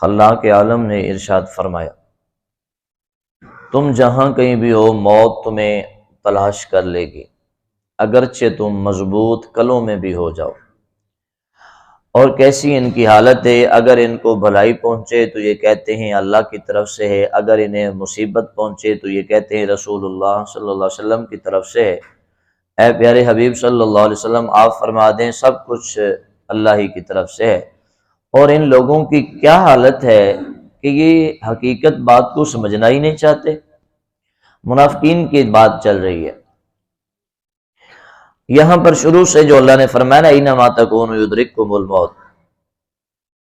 خلاق عالم نے ارشاد فرمایا، تم جہاں کہیں بھی ہو موت تمہیں تلاش کر لے گی، اگرچہ تم مضبوط کلوں میں بھی ہو جاؤ۔ اور کیسی ان کی حالت ہے، اگر ان کو بھلائی پہنچے تو یہ کہتے ہیں اللہ کی طرف سے ہے، اگر انہیں مصیبت پہنچے تو یہ کہتے ہیں رسول اللہ صلی اللہ علیہ وسلم کی طرف سے ہے۔ اے پیارے حبیب صلی اللہ علیہ وسلم، آپ فرما دیں سب کچھ اللہ ہی کی طرف سے ہے۔ اور ان لوگوں کی کیا حالت ہے کہ یہ حقیقت بات کو سمجھنا ہی نہیں چاہتے۔ منافقین کی بات چل رہی ہے یہاں پر شروع سے، جو اللہ نے فرمایا نا اینما تکونوا یدرککم الموت،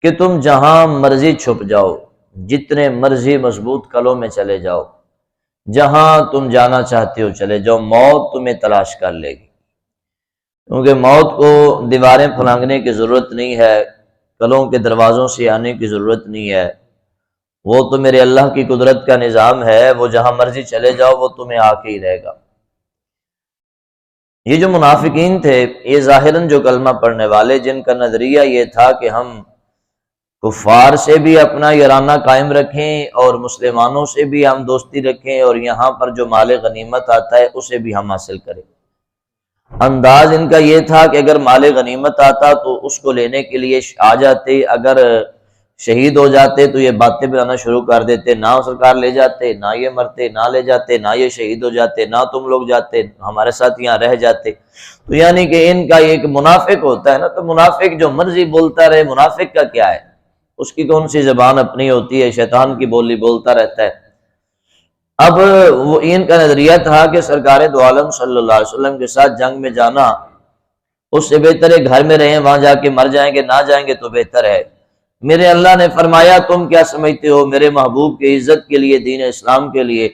کہ تم جہاں مرضی چھپ جاؤ، جتنے مرضی مضبوط کلوں میں چلے جاؤ، جہاں تم جانا چاہتے ہو چلے جاؤ، موت تمہیں تلاش کر لے گی۔ کیونکہ موت کو دیواریں پھلانگنے کی ضرورت نہیں ہے، کلوں کے دروازوں سے آنے کی ضرورت نہیں ہے، وہ تو میرے اللہ کی قدرت کا نظام ہے، وہ جہاں مرضی چلے جاؤ وہ تمہیں آ کے ہی رہے گا۔ یہ جو منافقین تھے، یہ ظاہراً جو کلمہ پڑھنے والے، جن کا نظریہ یہ تھا کہ ہم کفار سے بھی اپنا یارانہ قائم رکھیں اور مسلمانوں سے بھی ہم دوستی رکھیں، اور یہاں پر جو مال غنیمت آتا ہے اسے بھی ہم حاصل کریں۔ انداز ان کا یہ تھا کہ اگر مال غنیمت آتا تو اس کو لینے کے لیے آ جاتے، اگر شہید ہو جاتے تو یہ باتیں بنانا شروع کر دیتے، نہ سرکار لے جاتے، نہ یہ مرتے، نہ لے جاتے، نہ یہ شہید ہو جاتے، نہ تم لوگ جاتے، ہمارے ساتھ یہاں رہ جاتے۔ تو یعنی کہ ان کا ایک منافق ہوتا ہے نا، تو منافق جو مرضی بولتا رہے، منافق کا کیا ہے، اس کی کون سی زبان اپنی ہوتی ہے، شیطان کی بولی بولتا رہتا ہے۔ اب وہ ان کا نظریہ تھا کہ سرکار دو عالم صلی اللہ علیہ وسلم کے ساتھ جنگ میں جانا اس سے بہتر ہے گھر میں رہیں، وہاں جا کے مر جائیں گے، نہ جائیں گے تو بہتر ہے۔ میرے اللہ نے فرمایا تم کیا سمجھتے ہو میرے محبوب کی عزت کے لیے، دین اسلام کے لیے،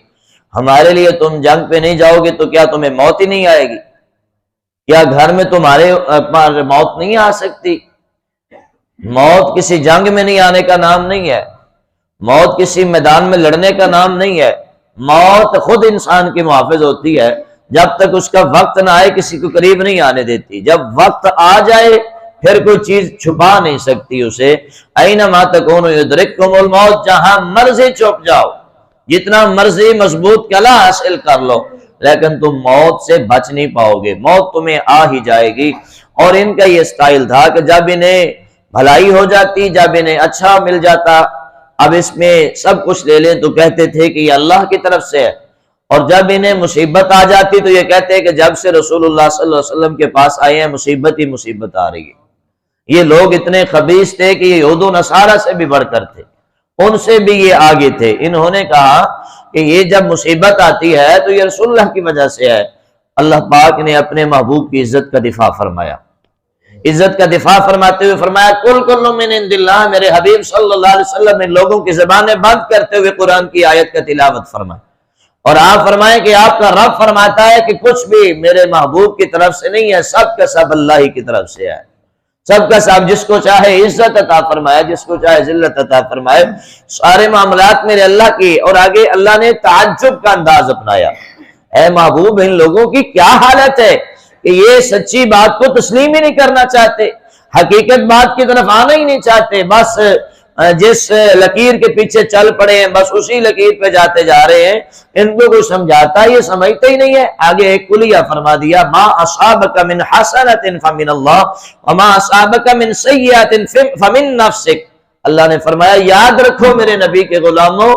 ہمارے لیے تم جنگ پہ نہیں جاؤ گے تو کیا تمہیں موت ہی نہیں آئے گی؟ کیا گھر میں تمہارے موت نہیں آ سکتی؟ موت کسی جنگ میں نہیں آنے کا نام نہیں ہے، موت کسی میدان میں لڑنے کا نام نہیں ہے۔ موت خود انسان کی محافظ ہوتی ہے، جب تک اس کا وقت نہ آئے کسی کو قریب نہیں آنے دیتی، جب وقت آ جائے پھر کوئی چیز چھپا نہیں سکتی اسے۔ اینما تکونوا یدرککم الموت، جہاں مرضی چھپ جاؤ، جتنا مرضی مضبوط کلا حاصل کر لو، لیکن تم موت سے بچ نہیں پاؤ گے، موت تمہیں آ ہی جائے گی۔ اور ان کا یہ سٹائل تھا کہ جب انہیں بھلائی ہو جاتی، جب انہیں اچھا مل جاتا، اب اس میں سب کچھ لے لیں، تو کہتے تھے کہ یہ اللہ کی طرف سے ہے، اور جب انہیں مصیبت آ جاتی تو یہ کہتے ہیں کہ جب سے رسول اللہ صلی اللہ علیہ وسلم کے پاس آئے ہیں مصیبت ہی مصیبت آ رہی ہے۔ یہ لوگ اتنے خبیث تھے کہ یہ یہود و نصارہ سے بھی بڑھ کر تھے، ان سے بھی یہ آگے تھے۔ انہوں نے کہا کہ یہ جب مصیبت آتی ہے تو یہ رسول اللہ کی وجہ سے ہے۔ اللہ پاک نے اپنے محبوب کی عزت کا دفاع فرمایا، عزت کا دفاع فرماتے ہوئے فرمایا کل کل من عند اللہ، میرے حبیب صلی اللہ علیہ وسلم نے لوگوں کی زبانیں بند کرتے ہوئے قرآن کی آیت کا تلاوت فرمایا، اور آپ فرمائیں کہ آپ کا رب فرماتا ہے کہ کچھ بھی میرے محبوب کی طرف سے نہیں ہے، سب کا سب اللہ ہی کی طرف سے ہے، سب کا سب جس کو چاہے عزت عطا فرمائے، جس کو چاہے ذلت عطا فرمائے، سارے معاملات میرے اللہ کی۔ اور آگے اللہ نے تعجب کا انداز اپنایا، اے محبوب ان لوگوں کی کیا حالت ہے کہ یہ سچی بات کو تسلیم ہی نہیں کرنا چاہتے، حقیقت بات کی طرف آنا ہی نہیں چاہتے، بس جس لکیر کے پیچھے چل پڑے ہیں بس اسی لکیر پہ جاتے جا رہے ہیں، ان کو کوئی سمجھاتا یہ سمجھتے ہی نہیں ہے۔ آگے ایک کلیہ فرما دیا، ما اصابک من حسنۃ فمن اللہ وما اصابک من سیئۃ فمن نفسک۔ اللہ نے فرمایا یاد رکھو میرے نبی کے غلاموں،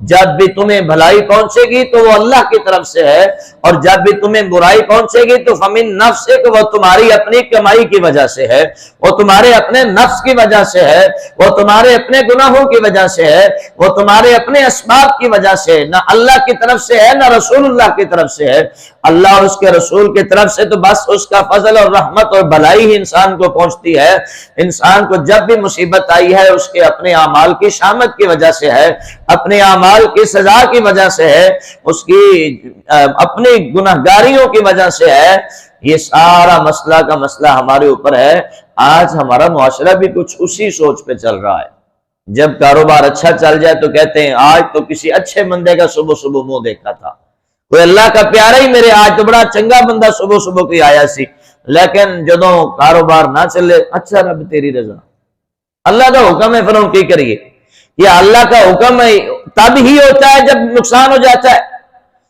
جب بھی تمہیں بھلائی پہنچے گی تو وہ اللہ کی طرف سے ہے، اور جب بھی تمہیں برائی پہنچے گی تو فمن نفسک، وہ تمہاری اپنی کمائی کی وجہ سے ہے، وہ تمہارے اپنے نفس کی وجہ سے ہے، وہ تمہارے اپنے گناہوں کی وجہ سے ہے، وہ تمہارے اپنے اسباب کی وجہ سے، نہ اللہ کی طرف سے ہے نہ رسول اللہ کی طرف سے ہے۔ اللہ اور اس کے رسول کی طرف سے تو بس اس کا فضل اور رحمت اور بھلائی ہی انسان کو پہنچتی ہے۔ انسان کو جب بھی مصیبت آئی ہے اس کے اپنے اعمال کی شامت کی وجہ سے ہے، اپنے اعمال کی سزا کی وجہ سے ہے، اس کی اپنی گناہگاریوں کی وجہ سے ہے۔ یہ سارا مسئلہ کا مسئلہ ہمارے اوپر ہے۔ آج ہمارا معاشرہ بھی کچھ اسی سوچ پہ چل رہا ہے، جب کاروبار اچھا چل جائے تو کہتے ہیں آج تو کسی اچھے بندے کا صبح صبح منہ دیکھا تھا، کوئی اللہ کا پیارا ہی میرے آج تو بڑا چنگا بندہ صبح صبح کوئی آیا سی، لیکن جدوں کاروبار نہ چلے، اچھا رب تیری رضا، اللہ کا حکم ہے پھر ہم کی کریے۔ یہ اللہ کا حکم ہے، تب ہی ہوتا ہے جب نقصان ہو جاتا ہے۔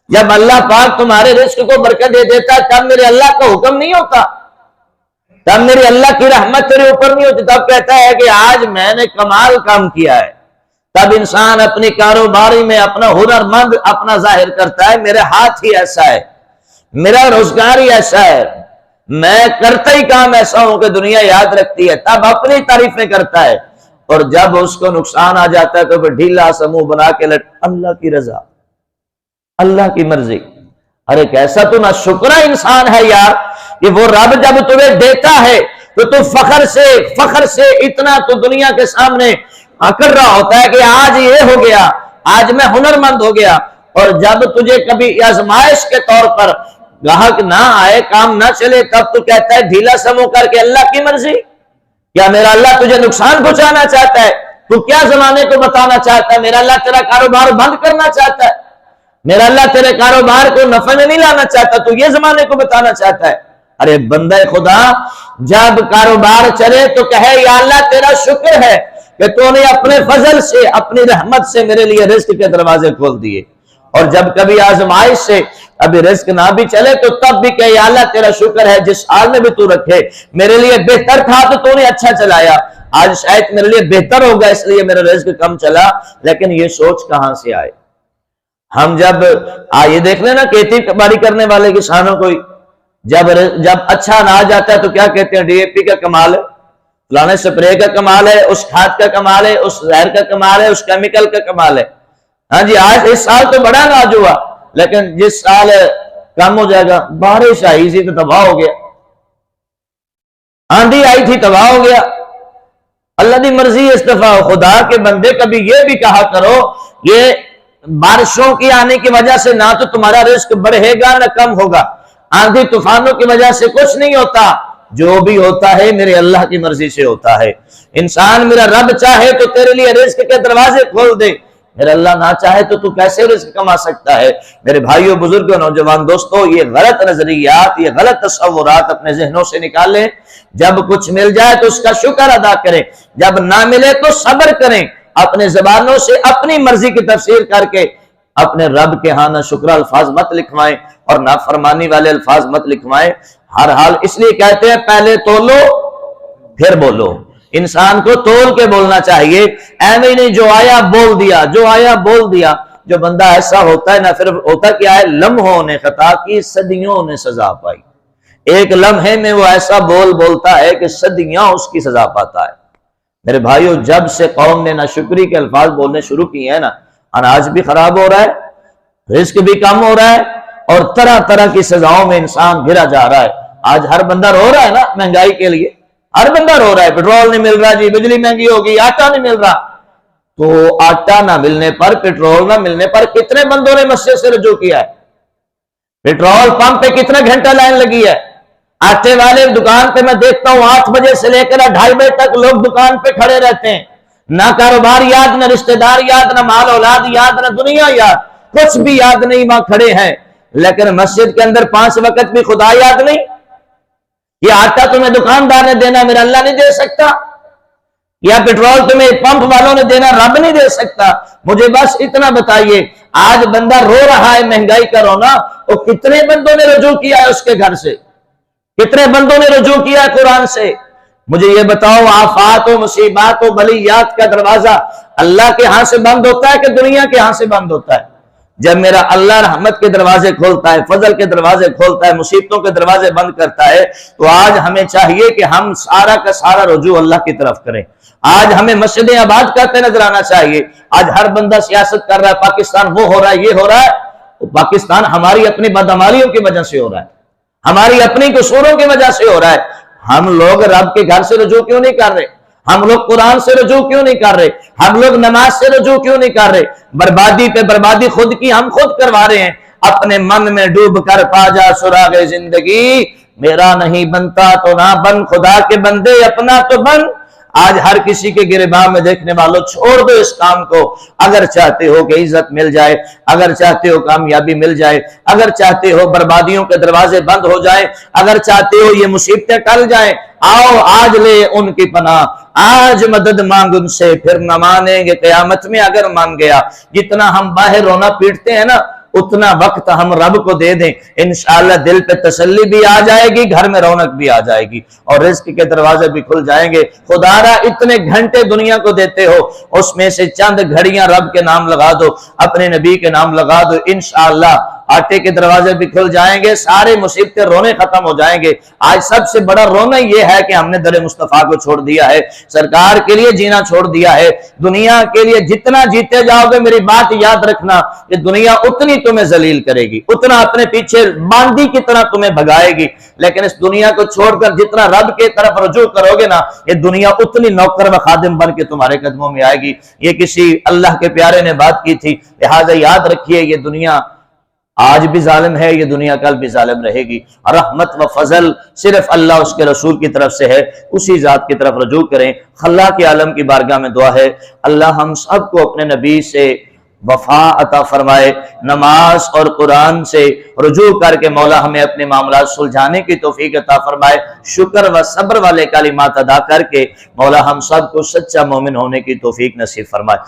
جب اللہ پاک تمہارے رزق کو برکت دے دیتا ہے تب میرے اللہ کا حکم نہیں ہوتا، تب میری اللہ کی رحمت تیرے اوپر نہیں ہوتی، تب کہتا ہے کہ آج میں نے کمال کام کیا ہے۔ تب انسان اپنی کاروباری میں اپنا ہنرمند اپنا ظاہر کرتا ہے، میرے ہاتھ ہی ایسا ہے، میرا روزگار ہی ایسا ہے، میں کرتا ہی کام ایسا ہوں کہ دنیا یاد رکھتی ہے، تب اپنی تعریفیں کرتا ہے۔ اور جب اس کو نقصان آ جاتا ہے تو پھر ڈھیلا سا منہ بنا کے اللہ کی رضا، اللہ کی مرضی۔ ارے کیسا تو نہ شکرہ انسان ہے یار، کہ وہ رب جب تمہیں دیتا ہے تو فخر سے اتنا تو دنیا کے سامنے کر رہا ہوتا ہے کہ آج یہ ہو گیا، آج میں ہنرمند ہو گیا۔ اور جب تجھے کبھی آزمائش کے طور پر گاہک نہ آئے، کام نہ چلے، تب تو کہتا ہے ڈھیلا سا منہ کر کے اللہ کی مرضی۔ کیا میرا اللہ تجھے نقصان پہنچانا چاہتا ہے؟ تو کیا زمانے کو بتانا چاہتا ہے؟ میرا اللہ تیرا کاروبار بند کرنا چاہتا ہے، میرا اللہ تیرے کاروبار کو نفع میں نہیں لانا چاہتا، تو یہ زمانے کو بتانا چاہتا ہے۔ ارے بندہ خدا، جب کاروبار چلے تو کہے یا اللہ تیرا شکر ہے کہ تو نے اپنے فضل سے اپنی رحمت سے میرے لیے رزق کے دروازے کھول دیے۔ اور جب کبھی آزمائش سے ابھی رزق نہ بھی چلے تو تب بھی کہ یا اللہ تیرا شکر ہے، جس حال میں بھی تو رکھے میرے لیے بہتر تھا تو نے اچھا چلایا، آج شاید میرے لیے بہتر ہوگا اس لیے میرا رزق کم چلا۔ لیکن یہ سوچ کہاں سے آئے؟ ہم جب یہ دیکھ لینا کھیتی باڑی کرنے والے کسانوں کو جب اچھا نہ آ جاتا ہے تو کیا کہتے ہیں؟ ڈی اے پی کا کمال ہے، فلانے سپرے کا کمال ہے، اس کھاد کا کمال ہے، اس زہر کا کمال ہے، اس کیمیکل کا کمال ہے۔ ہاں جی، آج اس سال تو بڑا ناج ہوا، لیکن جس سال کم ہو جائے گا، بارش آئی تھی تو تباہ ہو گیا، آندھی آئی تھی تباہ ہو گیا۔ اللہ دی مرضی استفا۔ خدا کے بندے کبھی یہ بھی کہا کرو، یہ بارشوں کی آنے کی وجہ سے نہ تو تمہارا رزق بڑھے گا نہ کم ہوگا، آندھی طوفانوں کی وجہ سے کچھ نہیں ہوتا، جو بھی ہوتا ہے میرے اللہ کی مرضی سے ہوتا ہے۔ انسان میرا رب چاہے تو تیرے لیے رزق کے دروازے کھول دے، میرا اللہ نہ چاہے تو کیسے رزق کما سکتا ہے؟ میرے بھائیوں، بزرگوں، نوجوان دوستوں، یہ غلط نظریات، یہ غلط تصورات اپنے ذہنوں سے نکالیں۔ جب کچھ مل جائے تو اس کا شکر ادا کریں، جب نہ ملے تو صبر کریں، اپنے زبانوں سے اپنی مرضی کی تفسیر کر کے اپنے رب کے ہاں نہ شکر الفاظ مت لکھوائیں اور نافرمانی والے الفاظ مت لکھوائیں۔ ہر حال اس لیے کہتے ہیں پہلے تولو پھر بولو، انسان کو تول کے بولنا چاہیے، ایویں نہیں جو آیا بول دیا، جو آیا بول دیا۔ جو بندہ ایسا ہوتا ہے نہ پھر ہوتا کیا ہے، لمحوں نے خطا کی صدیوں نے سزا پائی، ایک لمحے میں وہ ایسا بول بولتا ہے کہ صدیاں اس کی سزا پاتا ہے۔ میرے بھائیوں، جب سے قوم نے ناشکری کے الفاظ بولنے شروع کیے ہیں نا، اناج بھی خراب ہو رہا ہے، رزق بھی کم ہو رہا ہے، اور طرح طرح کی سزاؤں میں انسان گھرا جا رہا ہے۔ آج ہر بندہ رو رہا ہے نا مہنگائی کے لیے، ہر بندہ رو رہا ہے، پیٹرول نہیں مل رہا جی، بجلی مہنگی ہوگی، آٹا نہیں مل رہا۔ تو آٹا نہ ملنے پر، پیٹرول نہ ملنے پر کتنے بندوں نے مسجد سے رجوع کیا ہے؟ پیٹرول پمپ پہ کتنا گھنٹہ لائن لگی ہے؟ آٹے والے دکان پہ میں دیکھتا ہوں 8 بجے سے لے کر 2:30 بجے تک لوگ دکان پہ کھڑے رہتے ہیں، نہ کاروبار یاد، نہ رشتہ دار یاد، نہ مال اولاد یاد، نہ دنیا یاد، کچھ بھی یاد نہیں، وہاں کھڑے ہیں۔ لیکن مسجد کے اندر 5 وقت بھی خدا یاد نہیں۔ یہ آٹا تمہیں دکاندار نے دینا، میرا اللہ نہیں دے سکتا، یا پیٹرول تمہیں پمپ والوں نے دینا، رب نہیں دے سکتا۔ مجھے بس اتنا بتائیے، آج بندہ رو رہا ہے مہنگائی کا رونا، اور کتنے بندوں نے رجوع کیا ہے اس کے گھر سے، کتنے بندوں نے رجوع کیا ہے قرآن سے؟ مجھے یہ بتاؤ، آفات و مصیبات و بلیات کا دروازہ اللہ کے ہاں سے بند ہوتا ہے کہ دنیا کے ہاں سے بند ہوتا ہے؟ جب میرا اللہ رحمت کے دروازے کھولتا ہے، فضل کے دروازے کھولتا ہے، مصیبتوں کے دروازے بند کرتا ہے، تو آج ہمیں چاہیے کہ ہم سارا کا سارا رجوع اللہ کی طرف کریں۔ آج ہمیں مسجدیں آباد کرتے نظر آنا چاہیے۔ آج ہر بندہ سیاست کر رہا ہے، پاکستان وہ ہو رہا ہے، یہ ہو رہا ہے، تو پاکستان ہماری اپنی بدعمالیوں کی وجہ سے ہو رہا ہے، ہماری اپنی قصوروں کی وجہ سے ہو رہا ہے۔ ہم لوگ رب کے گھر سے رجوع کیوں نہیں کر رہے؟ ہم لوگ قرآن سے رجوع کیوں نہیں کر رہے؟ ہم لوگ نماز سے رجوع کیوں نہیں کر رہے؟ بربادی پہ بربادی خود کی ہم خود کروا رہے ہیں۔ اپنے من میں ڈوب کر پا جا سراغ زندگی، میرا نہیں بنتا تو نہ بن، خدا کے بندے اپنا تو بن، آج ہر کسی کے گرباں میں دیکھنے والوں چھوڑ دو اس کام کو. اگر چاہتے ہو کہ عزت مل جائے، اگر چاہتے ہو کامیابی مل جائے، اگر چاہتے ہو بربادیوں کے دروازے بند ہو جائیں، اگر چاہتے ہو یہ مصیبتیں ٹل جائیں، آؤ آج لے ان کی پناہ، آج مدد مانگ ان سے، پھر نہ مانیں گے قیامت میں اگر مان گیا. جتنا ہم باہر رونا پیٹتے ہیں نا، اتنا وقت ہم رب کو دے دیں، انشاءاللہ دل پہ تسلی بھی آ جائے گی، گھر میں رونق بھی آ جائے گی، اور رزق کے دروازے بھی کھل جائیں گے. خدا را اتنے گھنٹے دنیا کو دیتے ہو، اس میں سے چند گھڑیاں رب کے نام لگا دو، اپنے نبی کے نام لگا دو، انشاءاللہ آٹے کے دروازے بھی کھل جائیں گے، سارے مصیبتیں رونے ختم ہو جائیں گے. آج سب سے بڑا رونا یہ ہے کہ ہم نے در مصطفیٰ کو چھوڑ دیا ہے، سرکار کے لیے جینا چھوڑ دیا ہے. دنیا کے لیے جتنا جیتے جاؤ گے، میری بات یاد رکھنا، کہ دنیا اتنی تمہیں ذلیل کرے گی، اتنا اپنے پیچھے باندی کی طرح تمہیں بھگائے گی. لیکن اس دنیا کو چھوڑ کر جتنا رب کے طرف رجوع کرو گے نا، یہ دنیا اتنی نوکر و خادم بن کے تمہارے قدموں میں آئے گی. یہ کسی اللہ کے پیارے نے بات کی تھی، لہٰذا یاد رکھیے یہ دنیا آج بھی ظالم ہے، یہ دنیا کل بھی ظالم رہے گی. رحمت و فضل صرف اللہ اس کے رسول کی طرف سے ہے، اسی ذات کی طرف رجوع کریں. خلا کے عالم کی بارگاہ میں دعا ہے اللہ ہم سب کو اپنے نبی سے وفا عطا فرمائے، نماز اور قرآن سے رجوع کر کے مولا ہمیں اپنے معاملات سلجھانے کی توفیق عطا فرمائے، شکر و صبر والے کلمات ادا کر کے مولا ہم سب کو سچا مومن ہونے کی توفیق نصیب فرمائے.